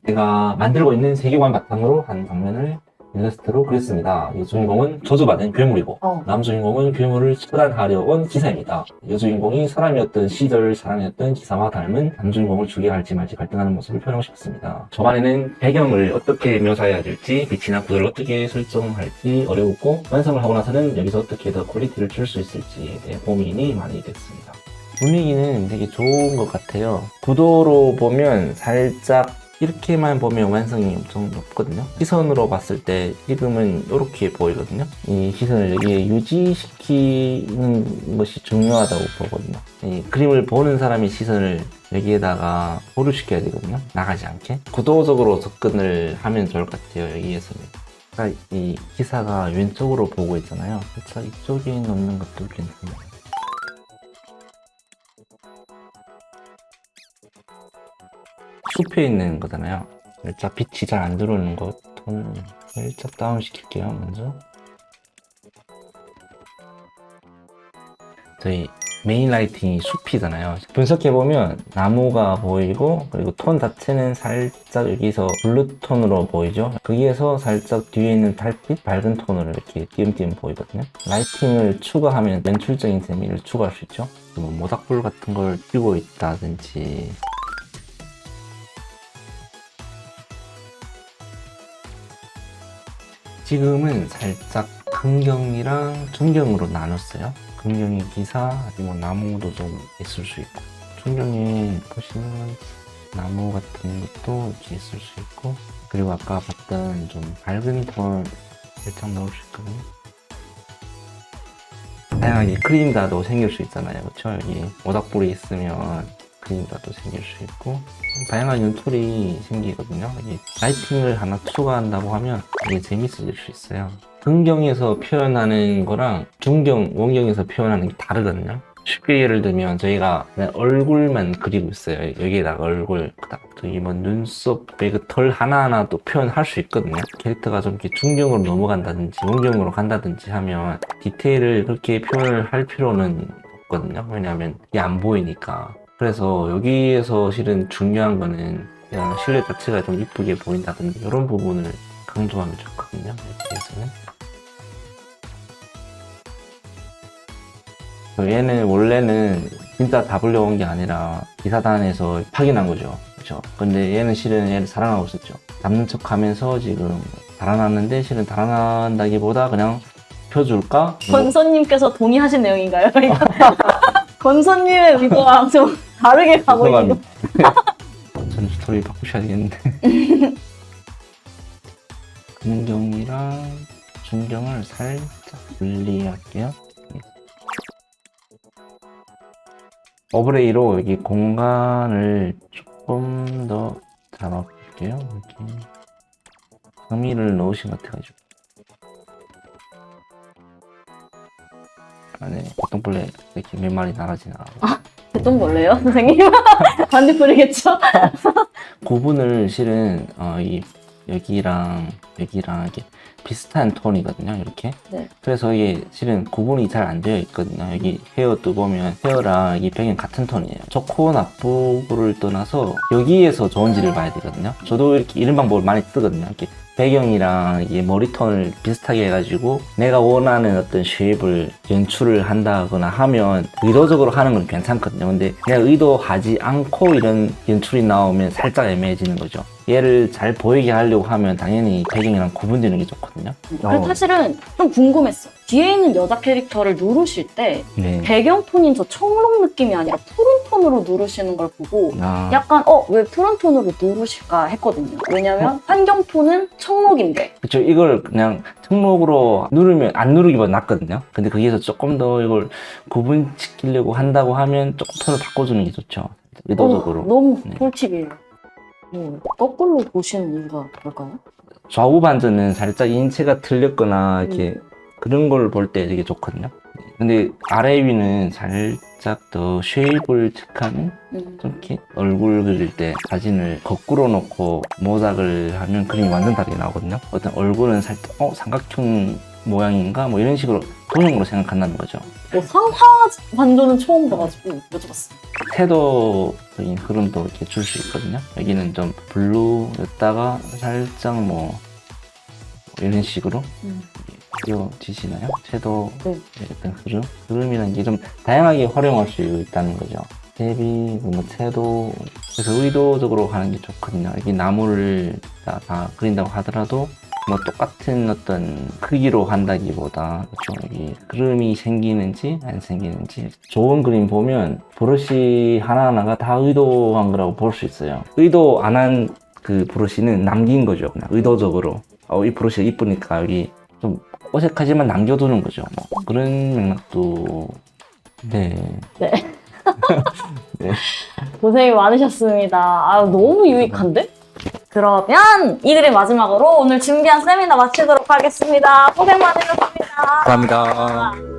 제가 만들고 있는 세계관 바탕으로 한 장면을 일러스트로 그렸습니다. 이 주인공은 저주받은 괴물이고 남주인공은 괴물을 처단하려 온 기사입니다. 여주인공이 사람이었던 시절 사람이었던 기사와 닮은 남주인공을 죽여야 할지 말지 갈등하는 모습을 표현하고 싶습니다. 초반에는 배경을 어떻게 묘사해야 될지 빛이나 구도를 어떻게 설정할지 어려웠고 완성을 하고 나서는 여기서 어떻게 더 퀄리티를 줄 수 있을지에 대해 고민이 많이 됐습니다. 분위기는 되게 좋은 것 같아요. 구도로 보면 살짝 이렇게만 보면 완성이 엄청 높거든요. 시선으로 봤을 때 지금은 이렇게 보이거든요. 이 시선을 여기에 유지시키는 것이 중요하다고 보거든요. 이 그림을 보는 사람의 시선을 여기에다가 보류시켜야 되거든요. 나가지 않게. 구도적으로 접근을 하면 좋을 것 같아요. 여기에서는. 그러니까 이 기사가 왼쪽으로 보고 있잖아요. 그래서 이쪽에 놓는 것도 괜찮아요. 숲에 있는 거잖아요. 살짝 빛이 잘 안 들어오는 것, 톤 살짝 다운 시킬게요. 먼저 저희 메인 라이팅이 숲이잖아요. 분석해보면 나무가 보이고 그리고 톤 자체는 살짝 여기서 블루 톤으로 보이죠. 거기에서 살짝 뒤에 있는 달빛 밝은 톤으로 이렇게 띄엄띄엄 보이거든요. 라이팅을 추가하면 연출적인 재미를 추가할 수 있죠. 뭐 모닥불 같은 걸 끼고 있다든지 지금은 살짝 긍경이랑 중경으로 나눴어요. 긍경이 기사, 뭐 나무도 좀 있을 수 있고 중경에 보시면 나무 같은 것도 이렇게 있을 수 있고 그리고 아까 봤던 좀 밝은 톤 살짝 넣을 수 있거든요. 다양하게 그림자도 생길 수 있잖아요. 그렇죠? 여기 모닥불이 있으면 그림자도 생길 수 있고 다양한 연출이 생기거든요. 라이팅을 하나 추가한다고 하면 이게 재밌어질 수 있어요. 긍경에서 표현하는 거랑 중경, 원경에서 표현하는 게 다르거든요. 쉽게 예를 들면 저희가 그냥 얼굴만 그리고 있어요. 여기에다가 얼굴, 저기 뭐 눈썹, 그 털 하나하나도 표현할 수 있거든요. 캐릭터가 좀 이렇게 중경으로 넘어간다든지 원경으로 간다든지 하면 디테일을 그렇게 표현을 할 필요는 없거든요. 왜냐하면 이게 안 보이니까. 그래서 여기에서 실은 중요한 거는 그냥 실내 자체가 좀 이쁘게 보인다든지 이런 부분을 강조하면 좋거든요. 여기에서는. 얘는 원래는 진짜 잡으려고 온 게 아니라 기사단에서 파견한 거죠. 그렇죠? 근데 얘는 실은 얘를 사랑하고 있었죠. 잡는 척 하면서 지금 달아났는데 실은 달아난다기보다 그냥 펴줄까? 권선님께서 동의하신 내용인가요? 권선님의 의도랑 좀 다르게 가고 있는 거. 저는 스토리 바꾸셔야 되겠는데. 근경이랑 중경을 살짝 분리할게요. 오브레이로 여기 공간을 조금 더 잡아볼게요. 이렇게 의미를 넣으신 것 같아가지고 안에 고통벌레 이렇게 몇 마리 날아지나. 대똥벌레요, 선생님? 반딧불이겠죠? 구분을 실은 여기랑 이렇게 비슷한 톤이거든요. 이렇게. 네. 그래서 이게 실은 구분이 잘 안 되어 있거든요. 여기 헤어도 보면 헤어랑 이 배경 같은 톤이에요. 좋고 나쁘고를 떠나서 여기에서 좋은지를 봐야 되거든요. 저도 이렇게 이런 방법을 많이 쓰거든요. 이렇게 배경이랑 이 머리톤을 비슷하게 해가지고 내가 원하는 어떤 쉐입을 연출을 한다거나 하면 의도적으로 하는 건 괜찮거든요. 근데 내가 의도하지 않고 이런 연출이 나오면 살짝 애매해지는 거죠. 얘를 잘 보이게 하려고 하면 당연히 배경이랑 구분되는 게 좋거든요. 그래서 사실은 좀 궁금했어. 뒤에 있는 여자 캐릭터를 누르실 때 네. 배경 톤인 저 청록 느낌이 아니라 푸른 톤으로 누르시는 걸 보고 약간 왜 푸른 톤으로 누르실까 했거든요. 왜냐면 환경 톤은 청록인데. 그쵸. 이걸 그냥 청록으로 누르면 안 누르기보다 낫거든요. 근데 거기에서 조금 더 이걸 구분시키려고 한다고 하면 조금 톤을 바꿔주는 게 좋죠. 의도적으로. 너무 네. 꿀팁이에요. 거꾸로 보시는 이유가 뭘까요? 좌우 반전은 살짝 인체가 틀렸거나 이렇게 그런 걸 볼 때 되게 좋거든요. 근데 아래 위는 살짝 더 쉐입을 체크하는 좀 이렇게 얼굴 그릴 때 사진을 거꾸로 놓고 모작을 하면 그림이 완전 다르게 나오거든요. 어떤 얼굴은 살짝 삼각형이 모양인가 뭐 이런 식으로 도형으로 생각한다는 거죠. 상하 반조는 처음 봐가지고 여쭤봤어요. 태도적인 흐름도 이렇게 줄 수 있거든요. 여기는 좀 블루였다가 살짝 뭐 이런 식으로 그려지시나요? 채도의 네. 어떤 흐름이라는 게 좀 다양하게 활용할 수 있다는 거죠. 대비, 뭐 채도, 그래서 의도적으로 하는 게 좋거든요. 여기 나무를 다 그린다고 하더라도 뭐 똑같은 어떤 크기로 한다기보다 그렇죠. 여기 흐름이 생기는지 안 생기는지 좋은 그림 보면 브러쉬 하나하나가 다 의도한 거라고 볼 수 있어요. 의도 안 한 그 브러쉬는 남긴 거죠. 그냥 의도적으로 이 브러쉬가 이쁘니까 여기 좀 어색하지만 남겨두는 거죠. 뭐 그런 맥락도 네. 네. 네. 고생이 많으셨습니다. 아, 너무 유익한데? 그러면 이 그림 마지막으로 오늘 준비한 세미나 마치도록 하겠습니다. 고생 많으셨습니다. 감사합니다.